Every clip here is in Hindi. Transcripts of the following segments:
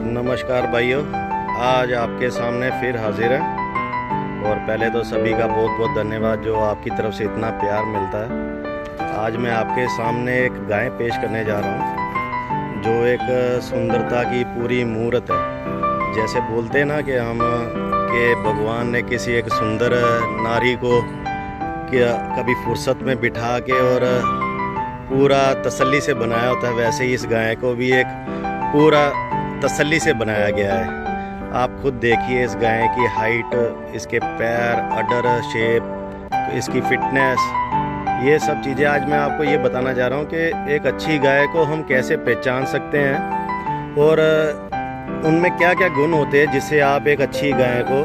नमस्कार भाइयों, आज आपके सामने फिर हाजिर है। और पहले तो सभी का बहुत बहुत धन्यवाद जो आपकी तरफ से इतना प्यार मिलता है। आज मैं आपके सामने एक गाय पेश करने जा रहा हूँ जो एक सुंदरता की पूरी मूर्त है। जैसे बोलते हैं ना कि हम के भगवान ने किसी एक सुंदर नारी को कभी फुर्सत में बिठा के और पूरा तसल्ली से बनाया होता है, वैसे ही इस गाय को भी एक पूरा तसल्ली से बनाया गया है। आप खुद देखिए इस गाय की हाइट, इसके पैर, अडर शेप, इसकी फिटनेस, ये सब चीज़ें आज मैं आपको ये बताना चाह रहा हूँ कि एक अच्छी गाय को हम कैसे पहचान सकते हैं और उनमें क्या क्या गुण होते हैं जिससे आप एक अच्छी गाय को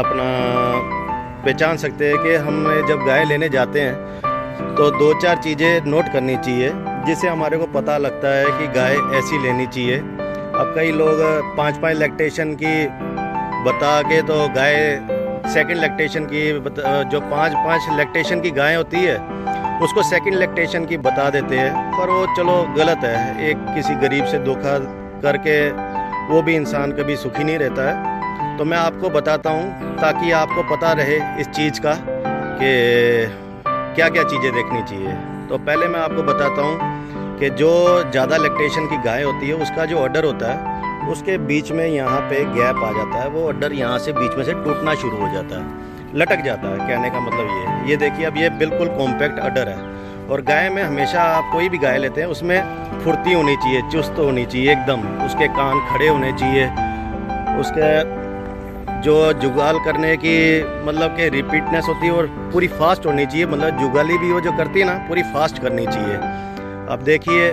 अपना पहचान सकते हैं। कि हम जब गाय लेने जाते हैं तो दो चार चीज़ें नोट करनी चाहिए जिससे हमारे को पता लगता है कि गाय ऐसी लेनी चाहिए। अब कई लोग 5-5 लैक्टेशन की बता के तो गाय सेकंड लैक्टेशन की जो 5-5 लैक्टेशन की गाय होती है उसको सेकंड लैक्टेशन की बता देते हैं, पर वो चलो गलत है। एक किसी गरीब से धोखा करके वो भी इंसान कभी सुखी नहीं रहता है। तो मैं आपको बताता हूँ ताकि आपको पता रहे इस चीज़ का कि क्या क्या चीज़ें देखनी चाहिए। तो पहले मैं आपको बताता हूँ कि जो ज़्यादा लैक्टेशन की गाय होती है उसका जो अडर होता है उसके बीच में यहाँ पे गैप आ जाता है। वो अडर यहाँ से बीच में से टूटना शुरू हो जाता है, लटक जाता है। कहने का मतलब ये देखिए, अब ये बिल्कुल कॉम्पैक्ट अडर है। और गाय में हमेशा आप कोई भी गाय लेते हैं उसमें फुर्ती होनी चाहिए, चुस्त होनी चाहिए एकदम, उसके कान खड़े होने चाहिए, उसके जो जुगाल करने की मतलब कि रिपीटनेस होती है और पूरी फास्ट होनी चाहिए। मतलब जुगाली भी वो जो करती है ना पूरी फास्ट करनी चाहिए। अब देखिए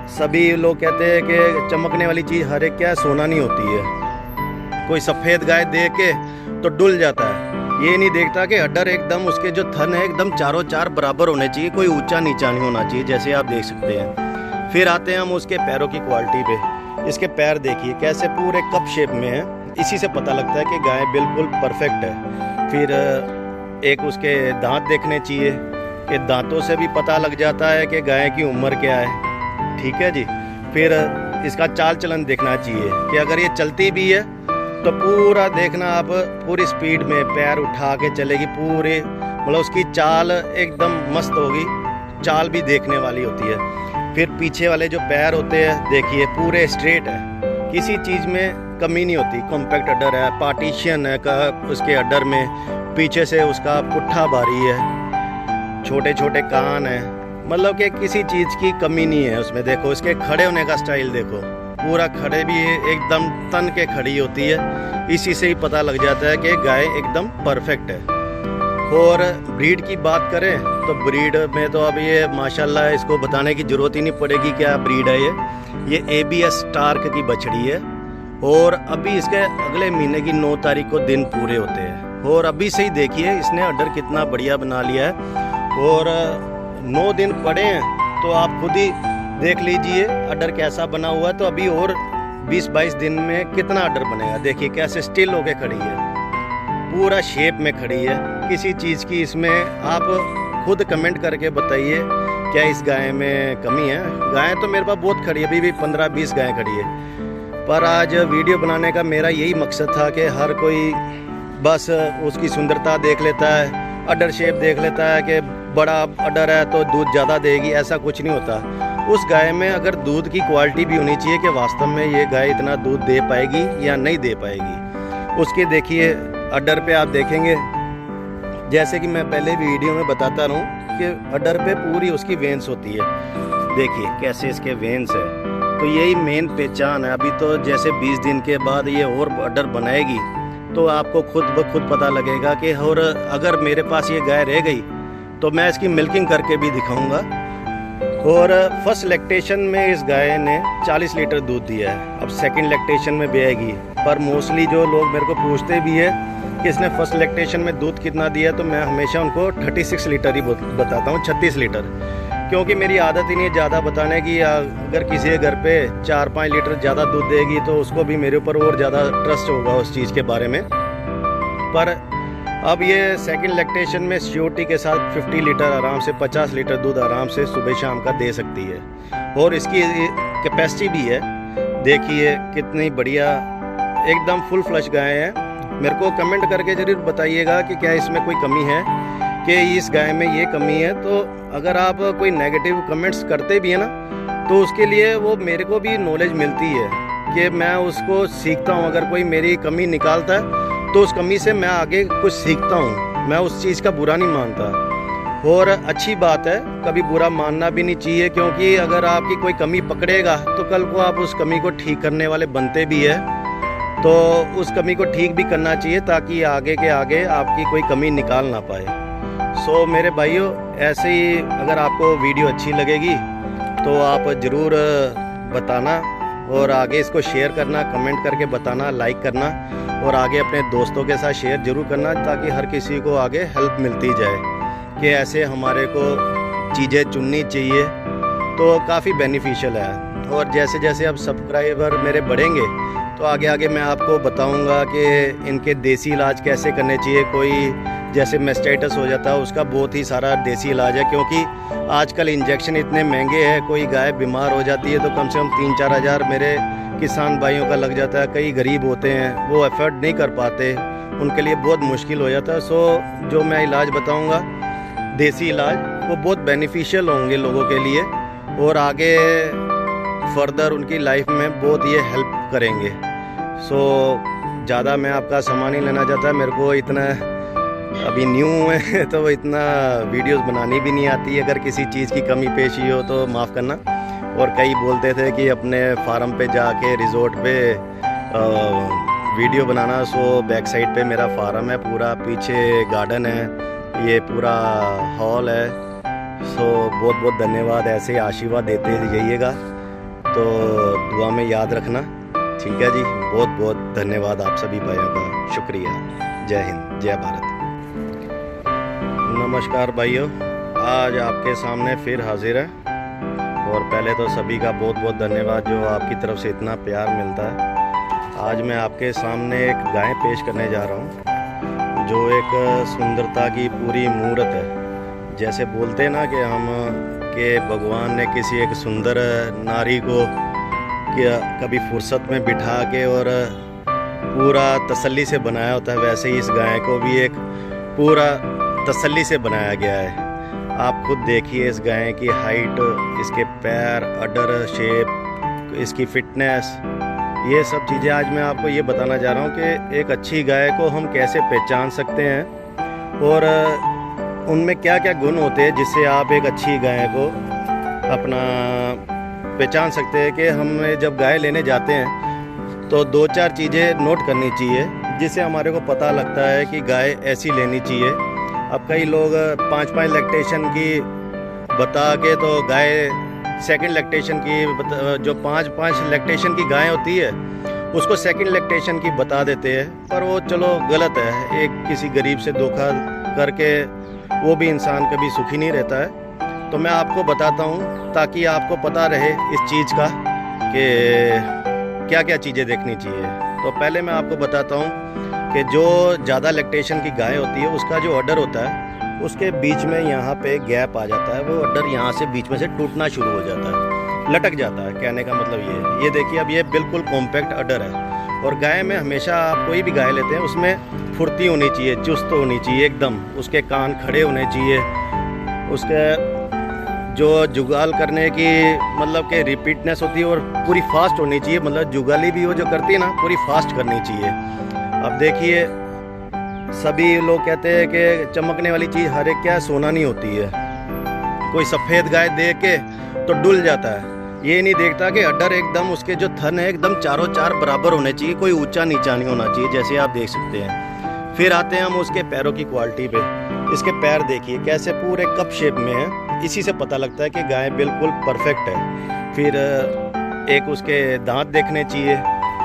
सभी लोग कहते हैं कि चमकने वाली चीज़ हर एक क्या सोना नहीं होती है। कोई सफ़ेद गाय देख के तो डुल जाता है, ये नहीं देखता कि अडर एकदम उसके जो थन है एकदम चारों चार बराबर होने चाहिए, कोई ऊंचा नीचा नहीं होना चाहिए, जैसे आप देख सकते हैं। फिर आते हैं हम उसके पैरों की क्वालिटी पे। इसके पैर देखिए कैसे पूरे कप शेप में है, इसी से पता लगता है कि गाय बिल्कुल परफेक्ट है। फिर एक उसके दांत देखने चाहिए कि दांतों से भी पता लग जाता है कि गाय की उम्र क्या है, ठीक है जी। फिर इसका चाल चलन देखना चाहिए कि अगर ये चलती भी है तो पूरा देखना आप, पूरी स्पीड में पैर उठा के चलेगी, पूरे मतलब उसकी चाल एकदम मस्त होगी, चाल भी देखने वाली होती है। फिर पीछे वाले जो पैर होते हैं देखिए पूरे स्ट्रेट है, किसी चीज़ में कमी नहीं होती। कॉम्पैक्ट अडर है, पार्टीशन है का उसके अडर में, पीछे से उसका पुट्ठा भारी है, छोटे छोटे कान है, मतलब कि किसी चीज़ की कमी नहीं है उसमें। देखो इसके खड़े होने का स्टाइल देखो, पूरा खड़े भी एकदम तन के खड़ी होती है, इसी से ही पता लग जाता है कि गाय एकदम परफेक्ट है। और ब्रीड की बात करें तो ब्रीड में तो अब ये माशाल्लाह इसको बताने की ज़रूरत ही नहीं पड़ेगी क्या ब्रीड है ये ABS स्टार्क की बछड़ी है। और अभी इसके अगले महीने की 9 तारीख को दिन पूरे होते हैं और अभी से ही देखिए इसने अडर कितना बढ़िया बना लिया है। और 9 दिन पड़े हैं तो आप खुद ही देख लीजिए अडर कैसा बना हुआ है। तो अभी और 20-22 दिन में कितना अडर बनेगा। देखिए कैसे स्टिल होके खड़ी है, पूरा शेप में खड़ी है, किसी चीज़ की इसमें आप खुद कमेंट करके बताइए क्या इस गाय में कमी है। गाय तो मेरे पास बहुत खड़ी है, अभी भी 15-20 गाय खड़ी है। पर आज वीडियो बनाने का मेरा यही मकसद था कि हर कोई बस उसकी सुंदरता देख लेता है, अडर शेप देख लेता है कि बड़ा अडर है तो दूध ज़्यादा देगी, ऐसा कुछ नहीं होता। उस गाय में अगर दूध की क्वालिटी भी होनी चाहिए कि वास्तव में ये गाय इतना दूध दे पाएगी या नहीं दे पाएगी। उसके देखिए अडर पे आप देखेंगे, जैसे कि मैं पहले वीडियो में बताता रहूँ कि अडर पे पूरी उसकी वेंस होती है, देखिए कैसे इसके वेंस है। तो यही मेन पहचान है। अभी तो जैसे 20 दिन के बाद ये और अडर बनाएगी तो आपको खुद ब खुद पता लगेगा कि और अगर मेरे पास ये गाय रह गई तो मैं इसकी मिल्किंग करके भी दिखाऊंगा। और फर्स्ट लैक्टेशन में इस गाय ने 40 लीटर दूध दिया है, अब सेकंड लैक्टेशन में बेएगी। पर मोस्टली जो लोग मेरे को पूछते भी है कि इसने फर्स्ट लैक्टेशन में दूध कितना दिया, तो मैं हमेशा उनको 36 लीटर ही बताता हूँ, 36 लीटर, क्योंकि मेरी आदत ही नहीं है ज़्यादा बताने की। अगर किसी के घर पे 4-5 लीटर ज़्यादा दूध देगी तो उसको भी मेरे ऊपर और ज़्यादा ट्रस्ट होगा उस चीज़ के बारे में। पर अब ये सेकंड लैक्टेशन में श्योरिटी के साथ 50 लीटर आराम से, 50 लीटर दूध आराम से सुबह शाम का दे सकती है। और इसकी कैपेसिटी भी है, देखिए कितनी बढ़िया एकदम फुल फ्लश गाय है। मेरे को कमेंट करके ज़रूर बताइएगा कि क्या इसमें कोई कमी है, कि इस गाय में ये कमी है। तो अगर आप कोई नेगेटिव कमेंट्स करते भी हैं ना, तो उसके लिए वो मेरे को भी नॉलेज मिलती है कि मैं उसको सीखता हूँ। अगर कोई मेरी कमी निकालता है तो उस कमी से मैं आगे कुछ सीखता हूँ। मैं उस चीज़ का बुरा नहीं मानता और अच्छी बात है, कभी बुरा मानना भी नहीं चाहिए, क्योंकि अगर आपकी कोई कमी पकड़ेगा तो कल को आप उस कमी को ठीक करने वाले बनते भी है। तो उस कमी को ठीक भी करना चाहिए ताकि आगे के आगे आपकी कोई कमी निकाल ना पाए। सो मेरे भाइयों, ऐसे ही अगर आपको वीडियो अच्छी लगेगी तो आप ज़रूर बताना और आगे इसको शेयर करना, कमेंट करके बताना, लाइक करना और आगे अपने दोस्तों के साथ शेयर ज़रूर करना, ताकि हर किसी को आगे हेल्प मिलती जाए कि ऐसे हमारे को चीज़ें चुननी चाहिए। तो काफ़ी बेनिफिशियल है। और जैसे जैसे अब सब्सक्राइबर मेरे बढ़ेंगे तो आगे आगे मैं आपको बताऊंगा कि इनके देसी इलाज कैसे करने चाहिए। कोई जैसे मेस्टाइटिस हो जाता है उसका बहुत ही सारा देसी इलाज है, क्योंकि आजकल इंजेक्शन इतने महंगे हैं। कोई गाय बीमार हो जाती है तो कम से कम 3-4 हज़ार मेरे किसान भाइयों का लग जाता है। कई गरीब होते हैं, वो एफर्ट नहीं कर पाते, उनके लिए बहुत मुश्किल हो जाता है। सो जो मैं इलाज बताऊंगा देसी इलाज, वो बहुत बेनिफिशियल होंगे लोगों के लिए और आगे फर्दर उनकी लाइफ में बहुत ये हेल्प करेंगे। सो ज़्यादा मैं आपका सामान नहीं लेना चाहता। मेरे को इतना अभी न्यू है तो इतना वीडियोस बनानी भी नहीं आती। अगर किसी चीज़ की कमी पेशी हो तो माफ़ करना। और कई बोलते थे कि अपने फार्म पे जाके रिजॉर्ट पे वीडियो बनाना। सो बैक साइड पे मेरा फार्म है, पूरा पीछे गार्डन है, ये पूरा हॉल है। सो बहुत बहुत धन्यवाद, ऐसे आशीर्वाद देते जाइएगा। तो दुआ में याद रखना, ठीक है जी। बहुत बहुत धन्यवाद आप सभी भाइयों का, शुक्रिया। जय हिंद, जय भारत। नमस्कार भाइयों, आज आपके सामने फिर हाजिर है और पहले तो सभी का बहुत बहुत धन्यवाद जो आपकी तरफ से इतना प्यार मिलता है। आज मैं आपके सामने एक गाय पेश करने जा रहा हूँ जो एक सुंदरता की पूरी मूर्त है। जैसे बोलते हैं ना कि हम कि भगवान ने किसी एक सुंदर नारी को कभी फुर्सत में बिठा के और पूरा तसल्ली से बनाया होता है, वैसे ही इस गाय को भी एक पूरा तसल्ली से बनाया गया है। आप खुद देखिए इस गाय की हाइट, इसके पैर, अडर शेप, इसकी फिटनेस, ये सब चीज़ें आज मैं आपको ये बताना चाह रहा हूँ कि एक अच्छी गाय को हम कैसे पहचान सकते हैं और उनमें क्या क्या गुण होते हैं जिससे आप एक अच्छी गाय को अपना पहचान सकते हैं। कि हम जब गाय लेने जाते हैं तो 2-4 चीज़ें नोट करनी चाहिए जिससे हमारे को पता लगता है कि गाय ऐसी लेनी चाहिए। अब कई लोग 5-5 लैक्टेशन की बता के तो गाय सेकंड लैक्टेशन की जो 5-5 लैक्टेशन की गाय होती है उसको सेकंड लैक्टेशन की बता देते हैं, पर वो चलो गलत है। एक किसी गरीब से धोखा करके वो भी इंसान कभी सुखी नहीं रहता है। तो मैं आपको बताता हूँ ताकि आपको पता रहे इस चीज़ का कि क्या क्या चीज़ें देखनी चाहिए। तो पहले मैं आपको बताता हूँ कि जो ज़्यादा लैक्टेशन की गाय होती है उसका जो अडर होता है उसके बीच में यहाँ पे गैप आ जाता है। वो अडर यहाँ से बीच में से टूटना शुरू हो जाता है, लटक जाता है। कहने का मतलब ये देखिए, अब ये बिल्कुल कॉम्पैक्ट अडर है। और गाय में हमेशा आप कोई भी गाय लेते हैं उसमें फुर्ती होनी चाहिए, चुस्त होनी चाहिए एकदम, उसके कान खड़े होने चाहिए, उसके जो जुगाल करने की मतलब कि रिपीटनेस होती है और पूरी फास्ट होनी चाहिए। मतलब जुगाली भी वो जो करती है ना पूरी फास्ट करनी चाहिए। अब देखिए सभी लोग कहते हैं कि चमकने वाली चीज़ हर एक क्या सोना नहीं होती है। कोई सफ़ेद गाय देख के तो डुल जाता है, ये नहीं देखता कि अडर एकदम उसके जो थन है एकदम चारों चार बराबर होने चाहिए, कोई ऊंचा नीचा नहीं होना चाहिए, जैसे आप देख सकते हैं। फिर आते हैं हम उसके पैरों की क्वालिटी पे। इसके पैर देखिए कैसे पूरे कप शेप में है, इसी से पता लगता है कि गाय बिल्कुल परफेक्ट है। फिर एक उसके दांत देखने चाहिए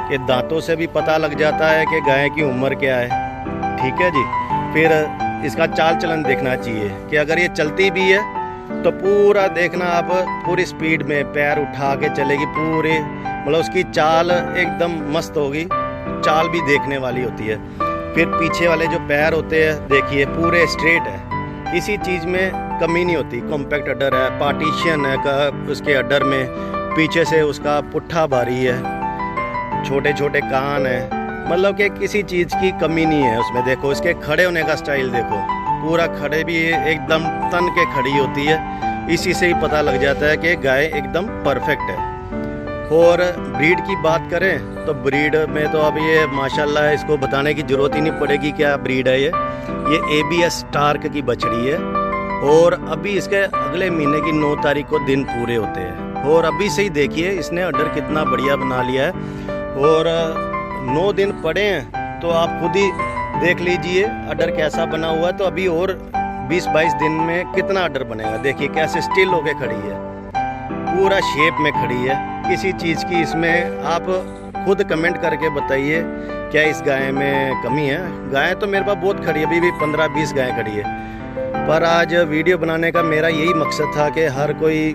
कि दांतों से भी पता लग जाता है कि गाय की उम्र क्या है, ठीक है जी। फिर इसका चाल चलन देखना चाहिए कि अगर ये चलती भी है तो पूरा देखना आप, पूरी स्पीड में पैर उठा के चलेगी पूरी, मतलब उसकी चाल एकदम मस्त होगी, चाल भी देखने वाली होती है। फिर पीछे वाले जो पैर होते हैं देखिए पूरे स्ट्रेट है, किसी चीज़ में कमी नहीं होती। कॉम्पैक्ट अडर है, पार्टीशन है उसके अडर में, पीछे से उसका पुट्ठा भारी है, छोटे छोटे कान हैं, मतलब कि किसी चीज़ की कमी नहीं है उसमें। देखो इसके खड़े होने का स्टाइल देखो, पूरा खड़े भी एकदम तन के खड़ी होती है। इसी से ही पता लग जाता है कि गाय एकदम परफेक्ट है। और ब्रीड की बात करें तो ब्रीड में तो अब ये माशाल्लाह इसको बताने की ज़रूरत ही नहीं पड़ेगी क्या ब्रीड है। ये ABS स्टार्क की बछड़ी है और अभी इसके अगले महीने की 9 तारीख को दिन पूरे होते हैं। और अभी से ही देखिए इसने अडर कितना बढ़िया बना लिया है। और 9 दिन पड़े हैं तो आप खुद ही देख लीजिए अडर कैसा बना हुआ है। तो अभी और 20-22 दिन में कितना अडर बनेगा। देखिए कैसे स्टिल होके खड़ी है, पूरा शेप में खड़ी है। किसी चीज़ की इसमें आप खुद कमेंट करके बताइए क्या इस गाय में कमी है। गाय तो मेरे पास बहुत खड़ी है, अभी भी 15-20 गाय खड़ी है। पर आज वीडियो बनाने का मेरा यही मकसद था कि हर कोई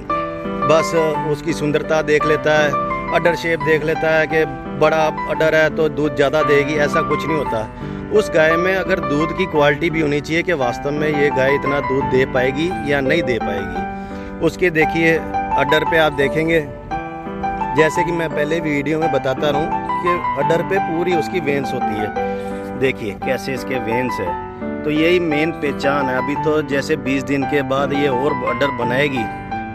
बस उसकी सुंदरता देख लेता है, अडर शेप देख लेता है कि बड़ा अडर है तो दूध ज़्यादा देगी, ऐसा कुछ नहीं होता। उस गाय में अगर दूध की क्वालिटी भी होनी चाहिए कि वास्तव में ये गाय इतना दूध दे पाएगी या नहीं दे पाएगी। उसके देखिए अडर पे आप देखेंगे, जैसे कि मैं पहले वीडियो में बताता रहूं कि अडर पे पूरी उसकी वेन्स होती है। देखिए कैसे इसके वेन्स है, तो यही मेन पहचान है। अभी तो जैसे 20 दिन के बाद ये और अडर बनाएगी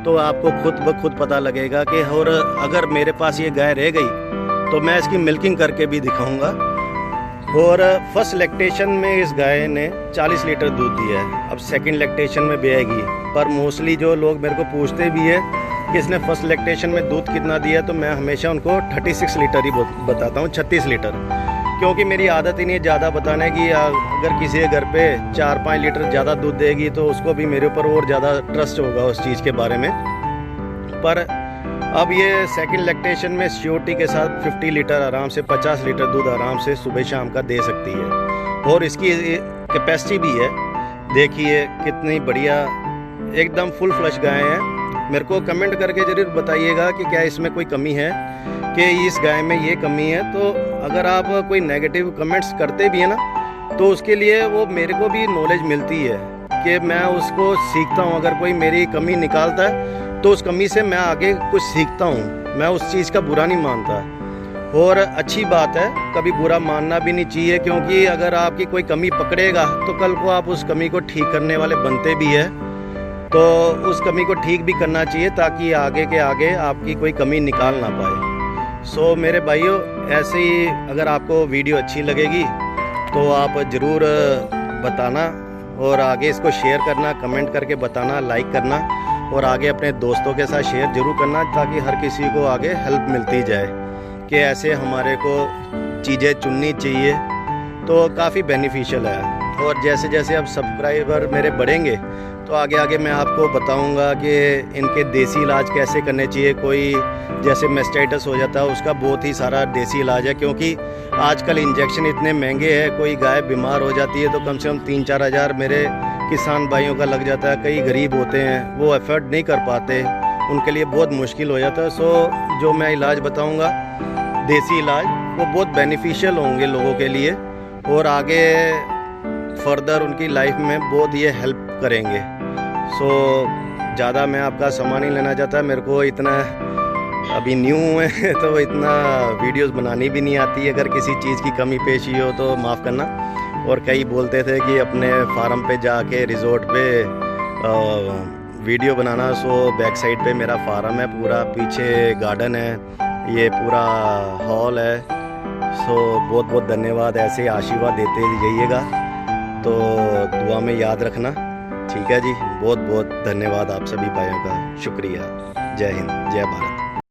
तो आपको खुद ब खुद पता लगेगा कि और अगर मेरे पास ये गाय रह गई तो मैं इसकी मिल्किंग करके भी दिखाऊंगा। और फर्स्ट लैक्टेशन में इस गाय ने 40 लीटर दूध दिया है, अब सेकंड लैक्टेशन में भी आएगी। पर मोस्टली जो लोग मेरे को पूछते भी है कि इसने फर्स्ट लैक्टेशन में दूध कितना दिया, तो मैं हमेशा उनको 36 लीटर ही बताता हूँ, 36 लीटर, क्योंकि मेरी आदत ही नहीं है ज़्यादा बताने की। अगर किसी के घर पे 4-5 लीटर ज़्यादा दूध देगी तो उसको भी मेरे ऊपर और ज़्यादा ट्रस्ट होगा उस चीज़ के बारे में। पर अब ये सेकंड लैक्टेशन में श्योरिटी के साथ 50 लीटर आराम से, 50 लीटर दूध आराम से सुबह शाम का दे सकती है। और इसकी कैपेसिटी भी है, देखिए कितनी बढ़िया, एकदम फुल फ्लश गाय है। मेरे को कमेंट करके ज़रूर बताइएगा कि क्या इसमें कोई कमी है, कि इस गाय में ये कमी है। तो अगर आप कोई नेगेटिव कमेंट्स करते भी है ना, तो उसके लिए वो मेरे को भी नॉलेज मिलती है कि मैं उसको सीखता हूँ। अगर कोई मेरी कमी निकालता है तो उस कमी से मैं आगे कुछ सीखता हूँ, मैं उस चीज़ का बुरा नहीं मानता। और अच्छी बात है, कभी बुरा मानना भी नहीं चाहिए, क्योंकि अगर आपकी कोई कमी पकड़ेगा तो कल को आप उस कमी को ठीक करने वाले बनते भी है। तो उस कमी को ठीक भी करना चाहिए ताकि आगे के आगे आपकी कोई कमी निकाल ना पाए। सो मेरे भाइयों, ऐसे ही अगर आपको वीडियो अच्छी लगेगी तो आप ज़रूर बताना और आगे इसको शेयर करना, कमेंट करके बताना, लाइक करना और आगे अपने दोस्तों के साथ शेयर जरूर करना, ताकि हर किसी को आगे हेल्प मिलती जाए कि ऐसे हमारे को चीज़ें चुननी चाहिए, तो काफ़ी बेनिफिशियल है। और जैसे जैसे अब सब्सक्राइबर मेरे बढ़ेंगे तो आगे आगे मैं आपको बताऊंगा कि इनके देसी इलाज कैसे करने चाहिए। कोई जैसे मेस्टाइटिस हो जाता है उसका बहुत ही सारा देसी इलाज है, क्योंकि आजकल इंजेक्शन इतने महंगे हैं। कोई गाय बीमार हो जाती है तो कम से कम 3-4 हज़ार मेरे किसान भाइयों का लग जाता है। कई गरीब होते हैं, वो अफोर्ड नहीं कर पाते, उनके लिए बहुत मुश्किल हो जाता है। सो जो मैं इलाज बताऊंगा देसी इलाज, वो बहुत बेनिफिशियल होंगे लोगों के लिए और आगे फर्दर उनकी लाइफ में बहुत ये हेल्प करेंगे। सो ज़्यादा मैं आपका सामान नहीं लेना चाहता, मेरे को इतना अभी न्यू है तो इतना वीडियोस बनानी भी नहीं आती। अगर किसी चीज़ की कमी पेशी हो तो माफ़ करना। और कई बोलते थे कि अपने फार्म पे जाके रिजॉर्ट पे वीडियो बनाना। सो बैक साइड पे मेरा फार्म है, पूरा पीछे गार्डन है, ये पूरा हॉल है। सो बहुत बहुत धन्यवाद, ऐसे आशीर्वाद देते जाइएगा तो दुआ में याद रखना, ठीक है जी। बहुत बहुत धन्यवाद आप सभी भाइयों का, शुक्रिया। जय हिंद, जय भारत।